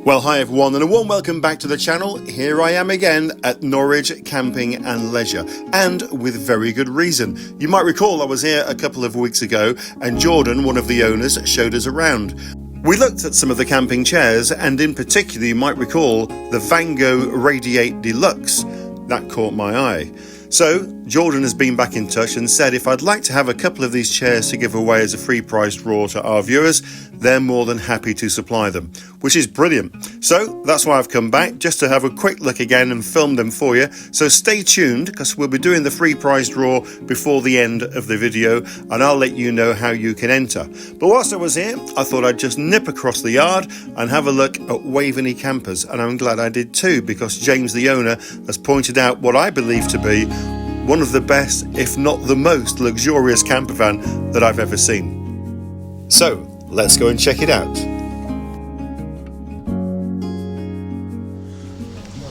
Well, hi everyone, and a warm welcome back to the channel. Here I am again at Norwich Camping and Leisure, and with very good reason. You might recall I was here a couple of weeks ago and Jordan, one of the owners, showed us around. We looked at some of the camping chairs, and in particular you might recall the Vango Radiate Deluxe. That caught my eye. So Jordan has been back in touch and said if I'd like to have a couple of these chairs to give away as a free price draw to our viewers, they're more than happy to supply them, which is brilliant. So that's why I've come back, just to have a quick look again and film them for you. So stay tuned, because we'll be doing the free prize draw before the end of the video, and I'll let you know how you can enter. But whilst I was here, I thought I'd just nip across the yard and have a look at Waveney Campers, and I'm glad I did too, because James, the owner, has pointed out what I believe to be one of the best, if not the most luxurious campervan that I've ever seen. So let's go and check it out.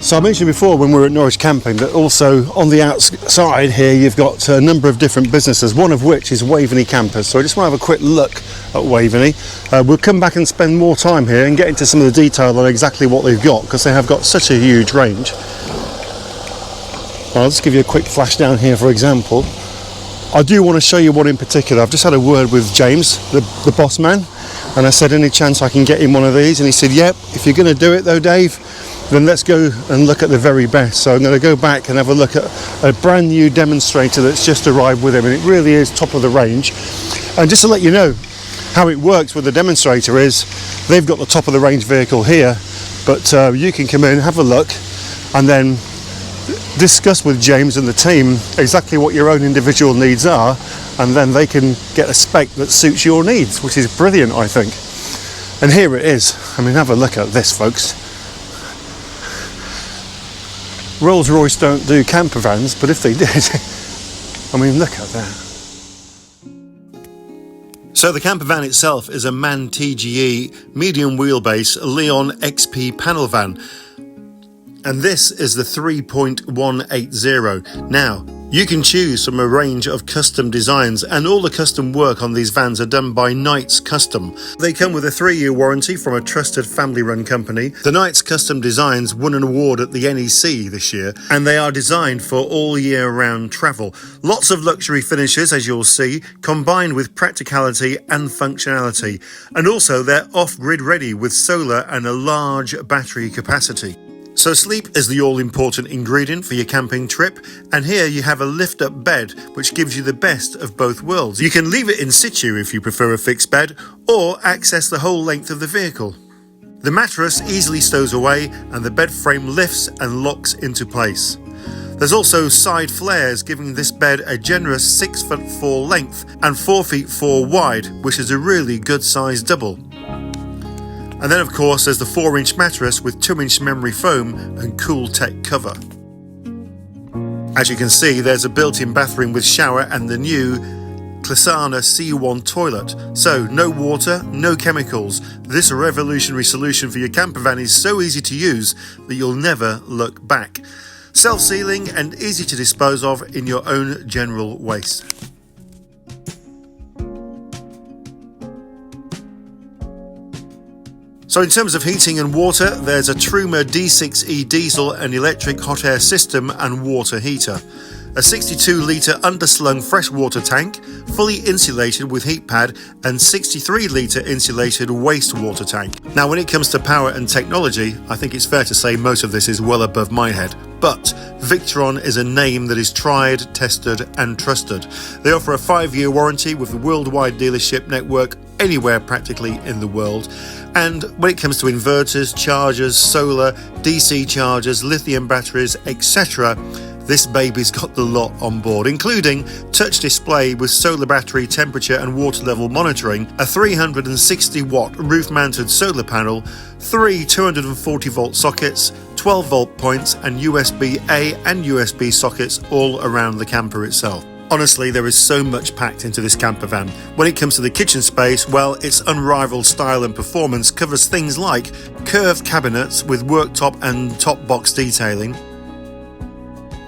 So I mentioned before when we were at Norwich Camping that also on the outside here you've got a number of different businesses, one of which is Waveney Campers. So I just want to have a quick look at Waveney. We'll come back and spend more time here and get into some of the detail on exactly what they've got, because they have got such a huge range. I'll just give you a quick flash down here, for example. I do want to show you one in particular. I've just had a word with James, the boss man, and I said, any chance I can get him one of these? And he said, yep, if you're going to do it though, Dave, then let's go and look at the very best. So I'm going to go back and have a look at a brand new demonstrator that's just arrived with him, and it really is top of the range. And just to let you know how it works with the demonstrator is, they've got the top of the range vehicle here, but you can come in, have a look, and then discuss with James and the team exactly what your own individual needs are, and then they can get a spec that suits your needs, which is brilliant, I think. And here it is. I mean, have a look at this, folks. Rolls-Royce don't do camper vans, but if they did, I mean, look at that. So the camper van itself is a MAN TGE medium wheelbase Leon XP panel van. And this is the 3.180. Now, you can choose from a range of custom designs, and all the custom work on these vans are done by Knights Custom. They come with a 3-year warranty from a trusted family-run company. The Knights Custom designs won an award at the NEC this year, and they are designed for all year-round travel. Lots of luxury finishes, as you'll see, combined with practicality and functionality. And also, they're off-grid ready with solar and a large battery capacity. So sleep is the all-important ingredient for your camping trip, and here you have a lift-up bed which gives you the best of both worlds. You can leave it in situ if you prefer a fixed bed, or access the whole length of the vehicle. The mattress easily stows away and the bed frame lifts and locks into place. There's also side flares, giving this bed a generous 6'4" length and 4'4" wide, which is a really good size double. And then of course there's the 4-inch mattress with 2-inch memory foam and cool tech cover. As you can see, there's a built-in bathroom with shower and the new Clasana C1 toilet. So no water, no chemicals. This revolutionary solution for your campervan is so easy to use that you'll never look back. Self-sealing and easy to dispose of in your own general waste. So in terms of heating and water, there's a Truma D6E diesel and electric hot air system and water heater. A 62-litre underslung freshwater tank, fully insulated with heat pad, and 63-litre insulated wastewater tank. Now when it comes to power and technology, I think it's fair to say most of this is well above my head. But Victron is a name that is tried, tested and trusted. They offer a 5-year warranty with a worldwide dealership network anywhere practically in the world. And when it comes to inverters, chargers, solar, DC chargers, lithium batteries, etc., this baby's got the lot on board, including touch display with solar battery temperature and water level monitoring, a 360-watt roof-mounted solar panel, 3 240-volt sockets, 12-volt points, and USB-A and USB sockets all around the camper itself. Honestly, there is so much packed into this camper van. When it comes to the kitchen space, well, its unrivaled style and performance covers things like curved cabinets with worktop and top box detailing,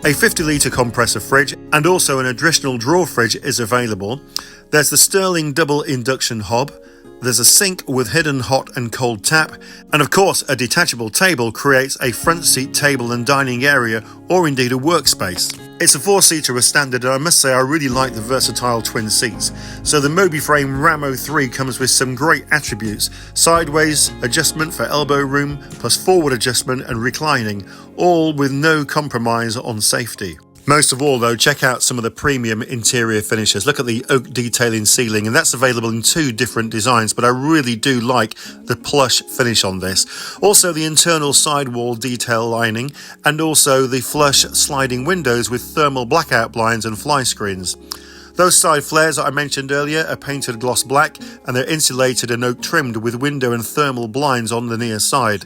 a 50-litre compressor fridge, and also an additional drawer fridge is available. There's the Stirling double induction hob, There's a sink with hidden hot and cold tap, and of course a detachable table creates a front seat table and dining area, or indeed a workspace. It's a 4-seater as standard, and I must say I really like the versatile twin seats. So the MobiFrame Ramo 3 comes with some great attributes: sideways adjustment for elbow room, plus forward adjustment and reclining, all with no compromise on safety. Most of all though, check out some of the premium interior finishes. Look at the oak detailing ceiling, and that's available in 2 different designs, but I really do like the plush finish on this. Also the internal sidewall detail lining, and also the flush sliding windows with thermal blackout blinds and fly screens. Those side flares that I mentioned earlier are painted gloss black, and they're insulated and oak trimmed with window and thermal blinds on the near side.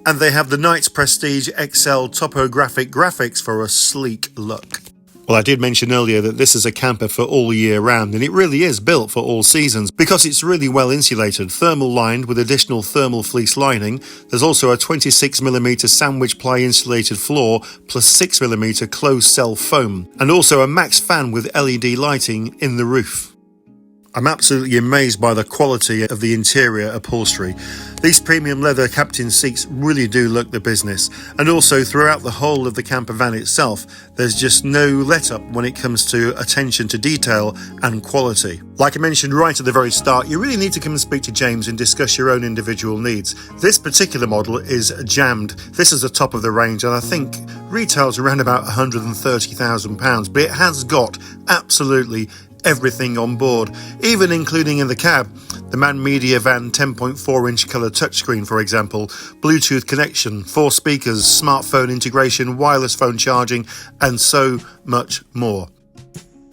And they have the Knights Prestige XL topographic graphics for a sleek look. Well, I did mention earlier that this is a camper for all year round, and it really is built for all seasons because it's really well insulated, thermal lined with additional thermal fleece lining. There's also a 26mm sandwich ply insulated floor plus 6mm closed cell foam, and also a max fan with LED lighting in the roof. I'm absolutely amazed by the quality of the interior upholstery. These premium leather captain seats really do look the business, and also throughout the whole of the camper van itself, there's just no let up when it comes to attention to detail and quality. Like I mentioned right at the very start, you really need to come and speak to James and discuss your own individual needs. This particular model is jammed. This is the top of the range, and I think retails around about £130,000, but it has got absolutely everything on board, even including in the cab. The Man Media Van 10.4-inch colour touchscreen, for example, Bluetooth connection, 4 speakers, smartphone integration, wireless phone charging, and so much more.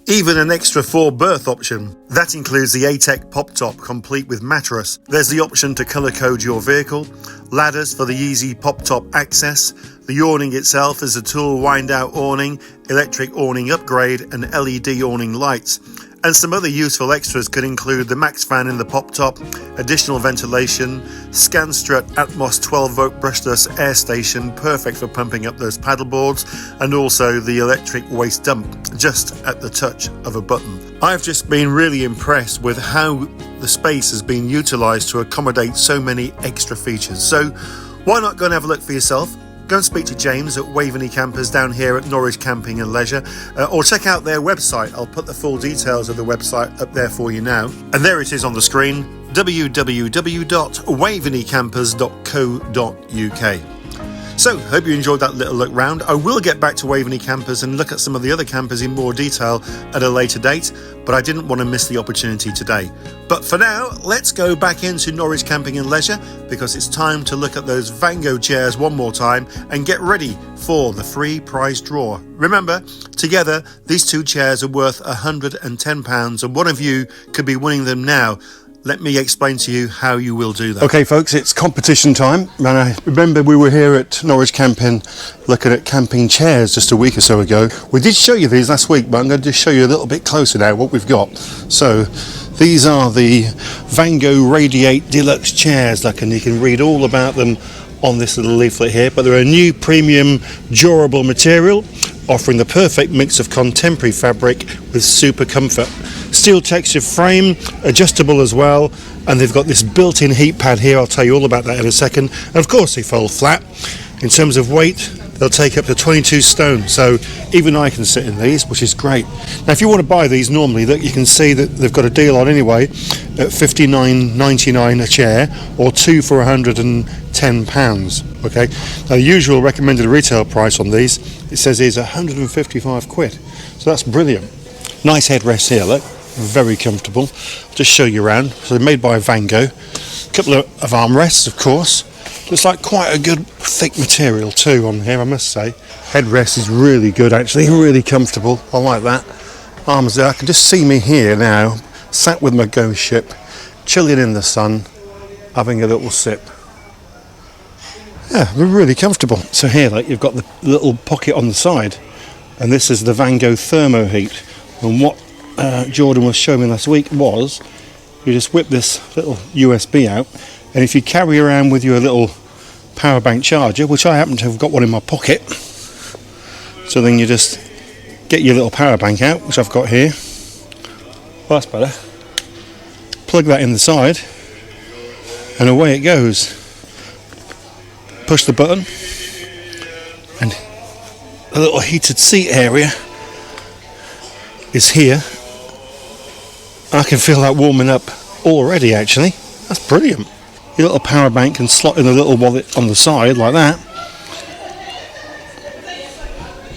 Even an extra 4-berth option. That includes the ATEC pop top complete with mattress. There's the option to colour code your vehicle, ladders for the easy pop top access. The awning itself is a tool wind out awning, electric awning upgrade, and LED awning lights. And some other useful extras could include the max fan in the pop top, additional ventilation, Scanstrut Atmos 12-volt brushless air station, perfect for pumping up those paddle boards, and also the electric waste dump, just at the touch of a button. I've just been really impressed with how the space has been utilised to accommodate so many extra features. So why not go and have a look for yourself? Go and speak to James at Waveney Campers down here at Norwich Camping and Leisure, or check out their website. I'll put the full details of the website up there for you now. And there it is on the screen, www.waveneycampers.co.uk. So, hope you enjoyed that little look round. I will get back to Waveney Campers and look at some of the other campers in more detail at a later date, but I didn't want to miss the opportunity today. But for now, let's go back into Norwich Camping and Leisure, because it's time to look at those Vango chairs one more time and get ready for the free prize draw. Remember, together, these 2 chairs are worth £110, and one of you could be winning them now. Let me explain to you how you will do that. Okay folks, it's competition time, and I remember we were here at Norwich Camping looking at camping chairs just a week or so ago. We did show you these last week, but I'm going to just show you a little bit closer now what we've got. So these are the Vango Radiate Deluxe chairs, and you can read all about them on this little leaflet here, but they're a new premium durable material offering the perfect mix of contemporary fabric with super comfort. Steel textured frame, adjustable as well, and they've got this built-in heat pad here. I'll tell you all about that in a second. And of course they fold flat. In terms of weight, they'll take up to 22 stone, so even I can sit in these, which is great. Now if you want to buy these normally, you can see that they've got a deal on anyway at £59.99 a chair, or 2 for £110. Okay, now the usual recommended retail price on these, it says is 155 quid, so that's brilliant. Nice headrest here, look, very comfortable. I'll just show you around. So they're made by Vango. A couple of armrests, of course. Looks like quite a good thick material too on here, I must say. Headrest is really good actually, really comfortable. I like that. Arms there, I can just see me here now, sat with my ghost ship, chilling in the sun, having a little sip. Yeah, they're really comfortable. So here, you've got the little pocket on the side, and this is the Vango Thermo Heat. And what Jordan was showing me last week was, you just whip this little USB out, and if you carry around with you a little power bank charger, which I happen to have got one in my pocket, so then you just get your little power bank out, which I've got here. Well, that's better. plug that in the side, and away it goes. Push the button, and a little heated seat area is here. I can feel that warming up already, actually. That's brilliant. Your little power bank can slot in a little wallet on the side like that,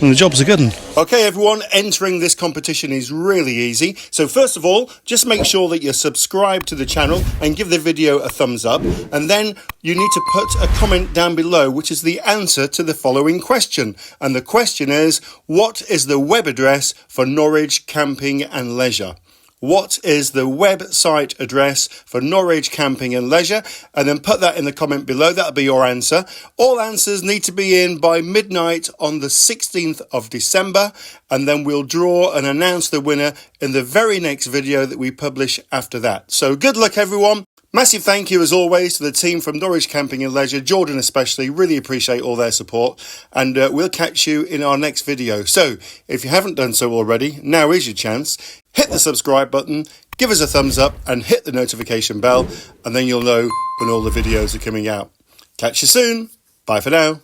and the job's a good one. Okay everyone, entering this competition is really easy. So first of all, just make sure that you're subscribed to the channel and give the video a thumbs up. And then you need to put a comment down below, which is the answer to the following question. And the question is, what is the web address for Norwich Camping and Leisure? What is the website address for Norwich Camping and Leisure? And then put that in the comment below. That'll be your answer. All answers need to be in by midnight on the 16th of December. And then we'll draw and announce the winner in the very next video that we publish after that. So good luck, everyone. Massive thank you, as always, to the team from Norwich Camping and Leisure, Jordan especially. Really appreciate all their support. And we'll catch you in our next video. So if you haven't done so already, now is your chance. Hit the subscribe button, give us a thumbs up, and hit the notification bell. And then you'll know when all the videos are coming out. Catch you soon. Bye for now.